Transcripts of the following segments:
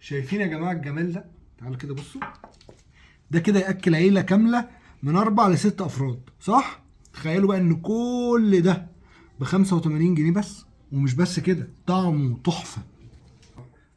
شايفين يا جماعه الجمال ده؟ تعالوا كده بصوا، ده كده ياكل عيله كامله من 4 ل 6 افراد، صح؟ تخيلوا بقى ان كل ده ب 85 جنيه بس. ومش بس كده، طعمه تحفه.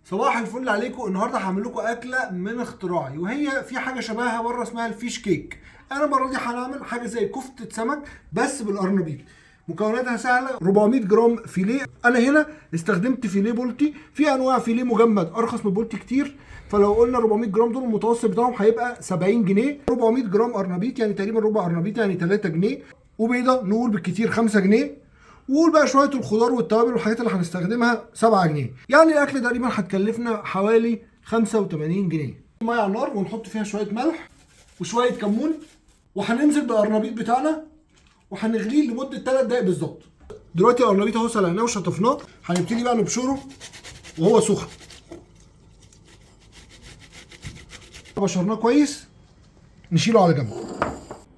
صباح الفل عليكم. النهارده هعمل لكم اكله من اختراعي، وهي في حاجه شبهها بره اسمها الفيش كيك. انا المره دي هنعمل حاجه زي كفته سمك بس بالقرنبيط. مكوناتها سهله، 400 جرام فيليه. انا هنا استخدمت فيليه بولتي، في انواع فيليه مجمد ارخص من البولتي كتير، فلو قلنا 400 جرام دول المتوسط بتاعهم هيبقى 70 جنيه. 400 جرام قرنبيط يعني تقريبا ربع قرنبيط يعني 3 جنيه، وبيضه نقول بالكتير 5 جنيه، وقول بقى شويه الخضار والتوابل والحاجات اللي هنستخدمها 7 جنيه. يعني الاكل تقريبا هتكلفنا حوالي 85 جنيه. ميه على النار ونحط فيها شويه ملح وشويه كمون، وهننزل بالقرنبيط بتاعنا وهنغليه لمده 3 دقايق بالظبط. دلوقتي القرنبيط اهو سلقناه وشطفناه، هنبتدي بقى نبشره وهو سخن. بشرناه كويس، نشيله على جنب.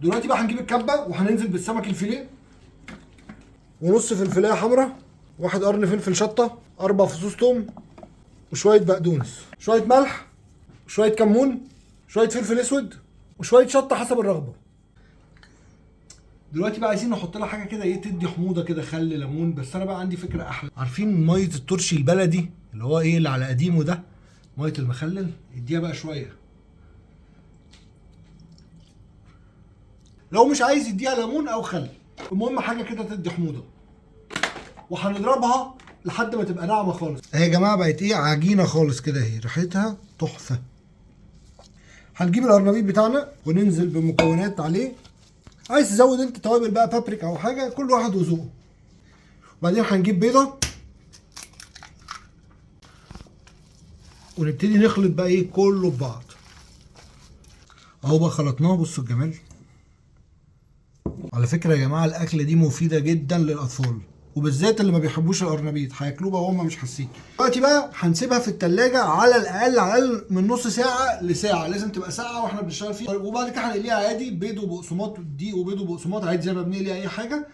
دلوقتي بقى هنجيب الكبه وهننزل بالسمك الفيليه، ونص فلفلايه حمراء، 1 قرن فلفل شطه، 4 فصوص توم، وشويه بقدونس، شويه ملح، شويه كمون، شويه فلفل اسود، وشويه شطه حسب الرغبه. دلوقتي بقى عايزين نحط لها حاجه كده ايه تدي حموضه كده، خل ليمون. بس انا بقى عندي فكره احلى. عارفين ميه الترشي البلدي اللي هو ايه اللي على قديمه ده، ميه المخلل؟ اديها بقى شويه. لو مش عايز يديها ليمون او خل، المهم حاجه كده تدي حموضه. وهنضربها لحد ما تبقى ناعمه خالص. اهي يا جماعه بقت ايه، عجينه خالص كده اهي، ريحتها تحفه. هنجيب القرنبيط بتاعنا وننزل بمكونات عليه. عايز تزود انت توابل بقى، بابريكا او حاجه، كل واحد وذوقه. وبعدين هنجيب بيضه ونبتدي نخلط بقى ايه كله ببعض. اهو بقى خلطناه، بصوا الجمال. على فكره يا جماعه الاكله دي مفيده جدا للاطفال، وبالذات اللي ما بيحبوش القرنبيط هياكلوه بقى وهم مش حاسين. دلوقتي بقى هنسيبها في التلاجة على الاقل من نص ساعه لساعه، لازم تبقى ساعه واحنا بنشتغل فيها. وبعد كده هنقليها عادي، بيض وبقسماط، دقيق وبيض وبقسماط عادي زي ما بنقلي اي حاجه.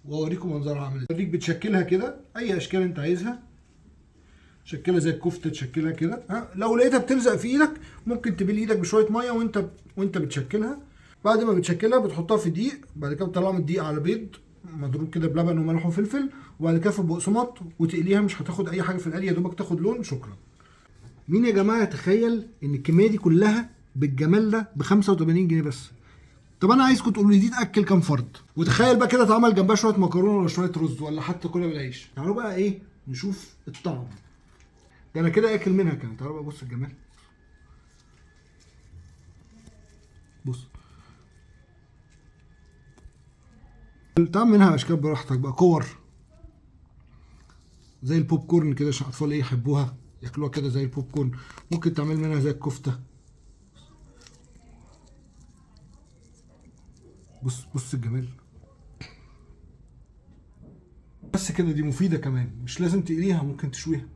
واوريكم منظرها عامل ازاي. اوريك بتشكلها كده اي اشكال انت عايزها، شكلها زي الكفته، تشكلها كده. ها، لو لقيتها بتلزق في ايدك ممكن تبل ايدك بشويه ميه وانت بتشكلها. بعد ما بتشكلها بتحطها في دقيق، بعد كده بتطلعها من الدقيق على بيض مضروب كده بلبن وملح وفلفل، وبعد كده في البقسماط وتقليها. مش هتاخد اي حاجه في القلي، يا دوبك تاخد لون. شكرا. مين يا جماعه يتخيل ان الكميه دي كلها بالجمال ده ب 85 جنيه بس؟ طب انا عايزكم تقولوا لي دي تاكل كام فرد؟ وتخيل بقى كده اتعمل جنبها شويه مكرونه ولا شويه رز ولا حتى كلها بالعيش. تعالوا بقى ايه نشوف الطعم. ده انا كده اكل منها كمان. تعالوا بقى بص الجمال. بص، تعمل منها اشكال براحتك بقى، كور زي البوب كورن كده عشان الاطفال ايه يحبوها ياكلوها كده زي البوب كورن. ممكن تعمل منها زي الكفته. بص الجمال. بس كده دي مفيده كمان، مش لازم تقليها، ممكن تشويها.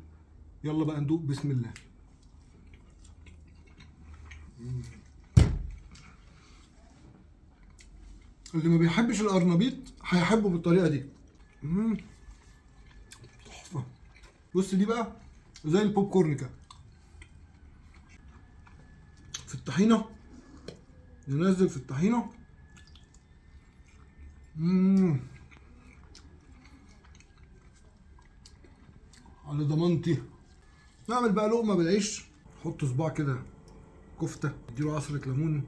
يلا بقى ندوق. بسم الله. اللي ما بيحبش القرنبيط هيحبه بالطريقه دي. تحفه. بص دي بقى زي البوب كورن كده في الطحينه، ننزل في الطحينه. على ضمانتي. نعمل بقى لقمه بالعيش، حط صباع كده كفته، اديله عصره ليمون،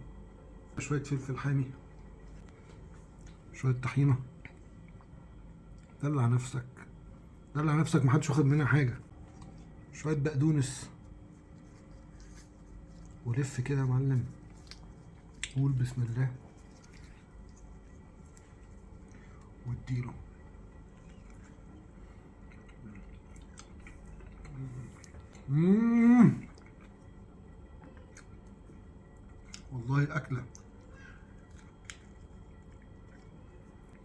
شويه فلفل حامي، شويه طحينه. دلع نفسك دلع نفسك، محدش واخد منها حاجه. شويه بقدونس، ولف كده يا معلم. قول بسم الله واديله. والله الاكله.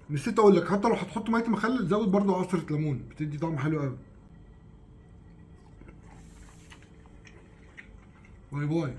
نسيت اقول لك، حتى لو هتحط ميه مخلل زود برضو عصره ليمون، بتدي طعم حلو قوي. باي باي.